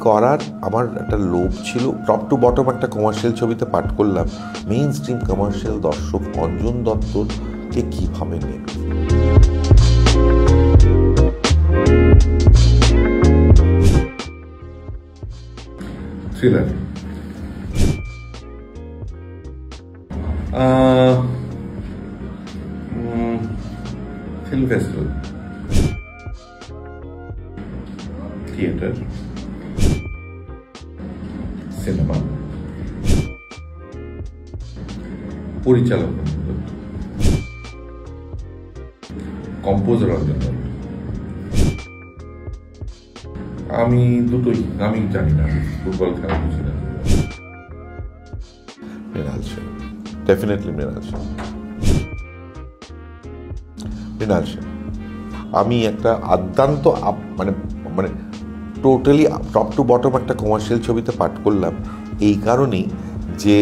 করার আমার একটা লোভ ছিল। টপ টু বটম একটা কমার্শিয়াল ছবিতে পাঠ করলাম, মেইন স্ট্রিম কমার্শিয়াল দর্শক অঞ্জন দত্তকে কীভাবে নেবে। Thriller, film festival, theatre, cinema, পরিচালক, কম্পোজার অঞ্জন দত্ত। আমি দুটোই, আমি জানি না, ফুটবল খেলা বুঝি না। মৃণাল সেন, ডেফিনেটলি মৃণাল সেন। মৃণাল সেন আমি একটা আদ্যান্ত মানে মানে টোটালি টপ টু বটম একটা কমার্শিয়াল ছবিতে পাঠ করলাম এই কারণেই যে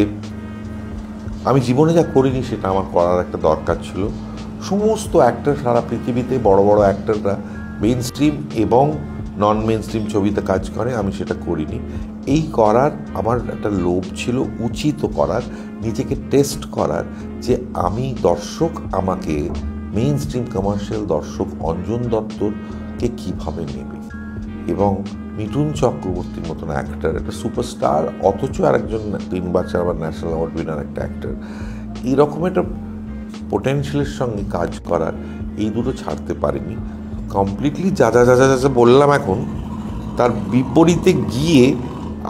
আমি জীবনে যা করিনি সেটা আমার করার একটা দরকার ছিল। সমস্ত অ্যাক্টর সারা পৃথিবীতে বড় বড় অ্যাক্টররা মেইন স্ট্রিম এবং নন মেইন স্ট্রিম ছবিতে কাজ করে, আমি সেটা করিনি। এই করার আমার একটা লোভ ছিল, উচিত করার, নিজেকে টেস্ট করার যে আমি দর্শক আমাকে মেইন স্ট্রিম কমার্শিয়াল দর্শক অঞ্জন দত্তকে কীভাবে নেবে। এবং মিঠুন চক্রবর্তীর মতন অ্যাক্টর, একটা সুপারস্টার, অথচ আরেকজন 3 বার 4 বার ন্যাশনাল অ্যাওয়ার্ড উইনার একটা অ্যাক্টর, এইরকম একটা পোটেনশিয়ালের সঙ্গে কাজ করার, এই দুটো ছাড়তে পারিনি। কমপ্লিটলি যা যা যা যা যা বললাম এখন তার বিপরীতে গিয়ে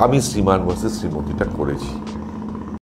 আমি শ্রীমান ভার্সেস শ্রীমতীটা করেছি।